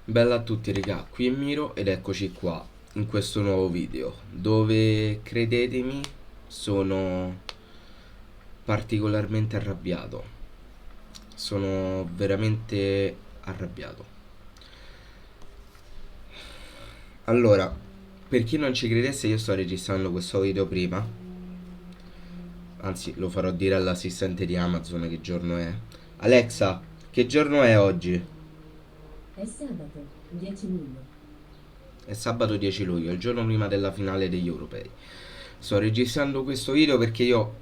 Bella a tutti raga, qui è Miro ed eccoci qua in questo nuovo video dove, credetemi, sono particolarmente arrabbiato. Sono veramente arrabbiato. Allora, per chi non ci credesse, io sto registrando questo video prima. Anzi, lo farò dire all'assistente di Amazon che giorno è. Alexa, che giorno è oggi? È sabato, 10 luglio. È sabato 10 luglio, il giorno prima della finale degli europei. Sto registrando questo video perché io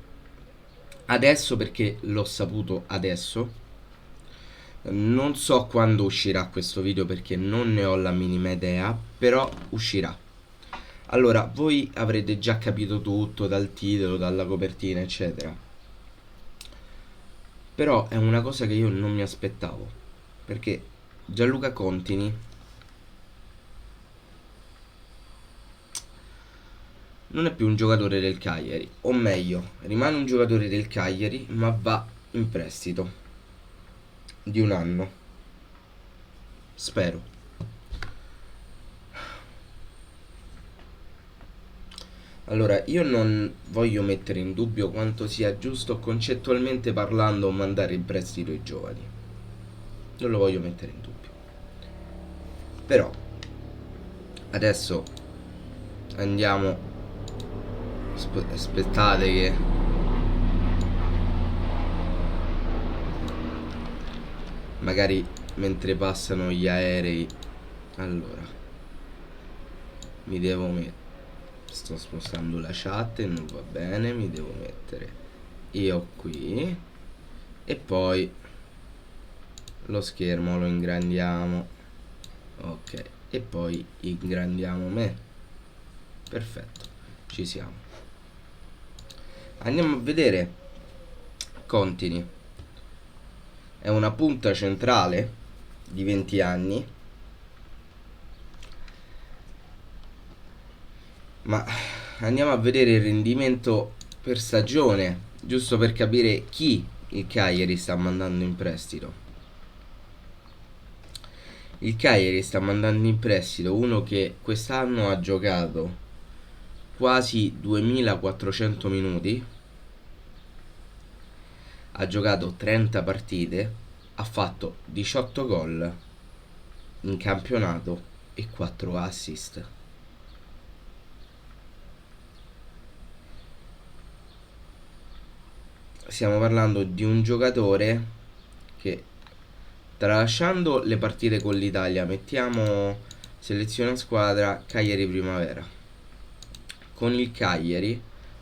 adesso, perché l'ho saputo adesso, non so quando uscirà questo video perché non ne ho la minima idea, però uscirà. Allora, voi avrete già capito tutto dal titolo, dalla copertina, eccetera. Però è una cosa che io non mi aspettavo, perché Gianluca Contini non è più un giocatore del Cagliari, o meglio, rimane un giocatore del Cagliari, ma va in prestito di un anno. Spero. Allora, io non voglio mettere in dubbio quanto sia giusto concettualmente parlando mandare in prestito i giovani. Non lo voglio mettere in dubbio. Però, adesso andiamo. Aspettate che. Magari mentre passano gli aerei. Allora, mi devo mettere. Sto spostando la chat e non va bene. Mi devo mettere io qui. E poi lo schermo lo ingrandiamo. Ok. E poi ingrandiamo me. Perfetto. Ci siamo. Andiamo a vedere. Contini. È una punta centrale di 20 anni. Ma andiamo a vedere il rendimento per stagione, giusto per capire chi il Cagliari sta mandando in prestito. Il Cagliari sta mandando in prestito uno che quest'anno ha giocato quasi 2400 minuti, ha giocato 30 partite, ha fatto 18 gol in campionato e 4 assist. Stiamo parlando di un giocatore che, tralasciando le partite con l'Italia, mettiamo selezione squadra Cagliari Primavera, con il Cagliari,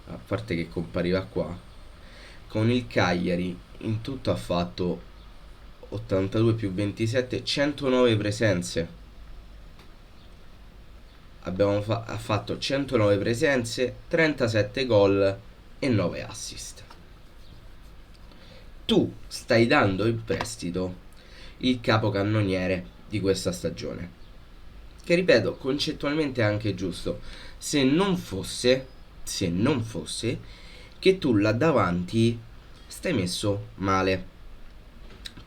a parte che compariva qua, con il Cagliari in tutto ha fatto 82 più 27, 109 presenze. Ha fatto 109 presenze, 37 gol e 9 assist. Tu stai dando in prestito il capocannoniere di questa stagione, che ripeto, concettualmente è anche giusto, se non fosse che tu là davanti stai messo male.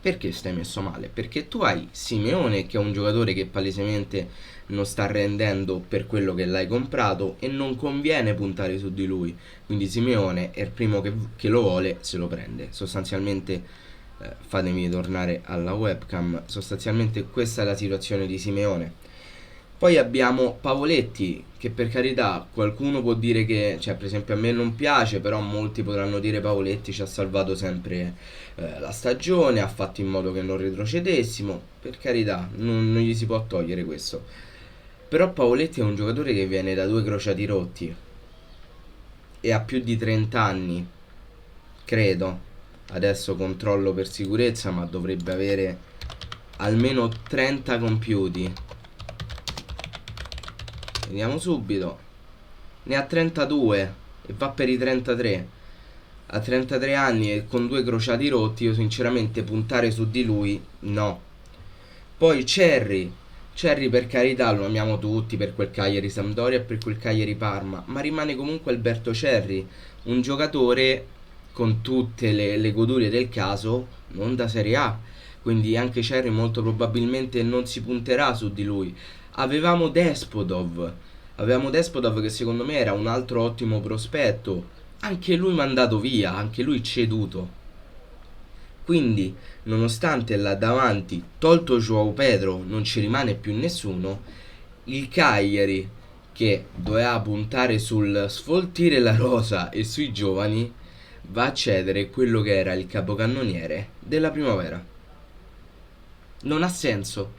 Perché stai messo male? Perché tu hai Simeone, che è un giocatore che palesemente non sta rendendo per quello che l'hai comprato e non conviene puntare su di lui. Quindi Simeone è il primo che lo vuole, se lo prende. Sostanzialmente, fatemi tornare alla webcam, sostanzialmente questa è la situazione di Simeone. Poi abbiamo Pavoletti, che per carità qualcuno può dire che, cioè per esempio a me non piace, però molti potranno dire Pavoletti ci ha salvato sempre la stagione, ha fatto in modo che non retrocedessimo, per carità, non gli si può togliere questo. Però Pavoletti è un giocatore che viene da due crociati rotti e ha più di 30 anni, credo. Adesso controllo per sicurezza, ma dovrebbe avere almeno 30 compiuti. Vediamo subito. Ne ha 32 e va per i 33. A 33 anni e con due crociati rotti, io sinceramente puntare su di lui no. Poi Cherry per carità lo amiamo tutti per quel Cagliari Sampdoria e per quel Cagliari Parma, ma rimane comunque Alberto Cherry, un giocatore con tutte le godurie del caso, non da Serie A. quindi anche Cherry molto probabilmente non si punterà su di lui. Avevamo Despodov, che secondo me era un altro ottimo prospetto, anche lui mandato via, anche lui ceduto. Quindi, nonostante là davanti, tolto Joao Pedro, non ci rimane più nessuno, il Cagliari, che doveva puntare sul sfoltire la rosa e sui giovani, va a cedere quello che era il capocannoniere della primavera. Non ha senso.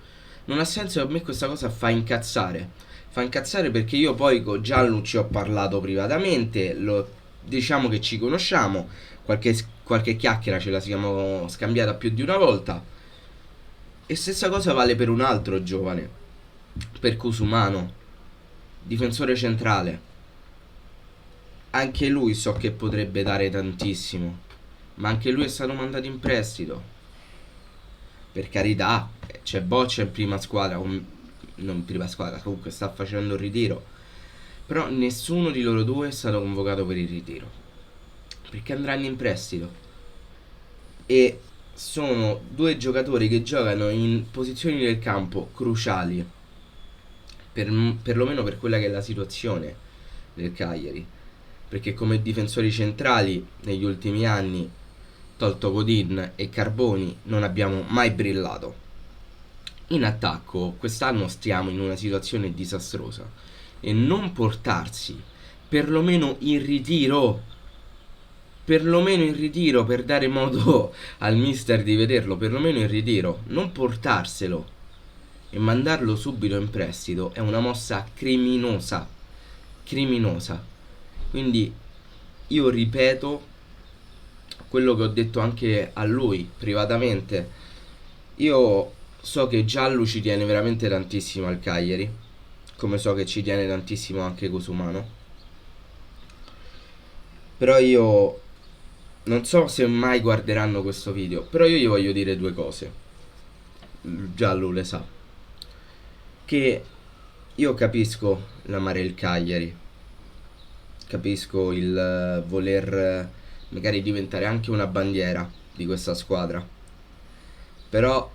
Non ha senso, e a me questa cosa fa incazzare. Fa incazzare perché io poi con Gianlu ci ho parlato privatamente, diciamo che ci conosciamo, qualche chiacchiera ce la siamo scambiata più di una volta. E stessa cosa vale per un altro giovane, per Cusumano, difensore centrale. Anche lui so che potrebbe dare tantissimo, ma anche lui è stato mandato in prestito. Per carità, c'è Boccia in prima squadra, non in prima squadra, comunque sta facendo il ritiro, però nessuno di loro due è stato convocato per il ritiro, perché andranno in prestito. E sono due giocatori che giocano in posizioni del campo cruciali, perlomeno per quella che è la situazione del Cagliari, perché come difensori centrali negli ultimi anni, tolto Godin e Carboni, non abbiamo mai brillato. In attacco quest'anno stiamo in una situazione disastrosa, e non portarsi perlomeno in ritiro, per dare modo al mister di vederlo, perlomeno in ritiro, non portarselo e mandarlo subito in prestito è una mossa criminosa. Quindi io ripeto quello che ho detto anche a lui privatamente. Io so che Giallo ci tiene veramente tantissimo al Cagliari, come so che ci tiene tantissimo anche Cosumano, però io non so se mai guarderanno questo video, però io gli voglio dire due cose. Giallo le sa, che io capisco l'amare il Cagliari, capisco il voler magari diventare anche una bandiera di questa squadra, però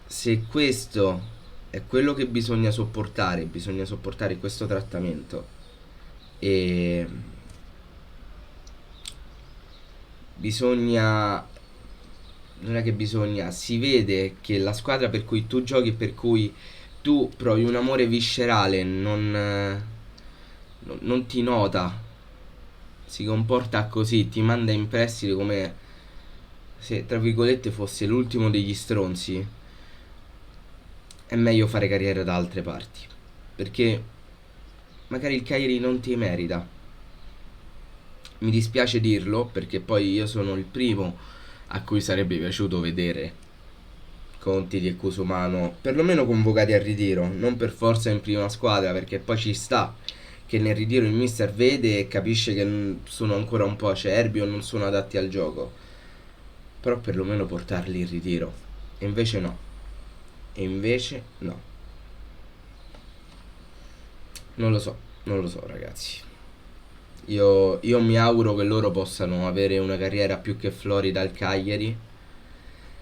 se questo è quello che bisogna sopportare questo trattamento, e bisogna non è che bisogna, si vede che la squadra per cui tu giochi, per cui tu provi un amore viscerale, non ti nota, si comporta così, ti manda in prestito come se tra virgolette fosse l'ultimo degli stronzi. È meglio fare carriera da altre parti, perché magari il Cagliari non ti merita. Mi dispiace dirlo, perché poi io sono il primo a cui sarebbe piaciuto vedere Conti e Cusumano perlomeno convocati al ritiro, non per forza in prima squadra, perché poi ci sta che nel ritiro il mister vede e capisce che sono ancora un po' acerbi o non sono adatti al gioco, però perlomeno portarli in ritiro. E invece no. Non lo so ragazzi. Io mi auguro che loro possano avere una carriera più che florida al Cagliari,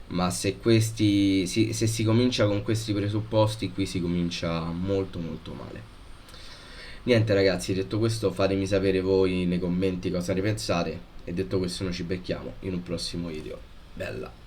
ma se si comincia con questi presupposti, qui si comincia molto molto male. Niente ragazzi, detto questo fatemi sapere voi nei commenti cosa ne pensate, e detto questo noi ci becchiamo in un prossimo video. Bella.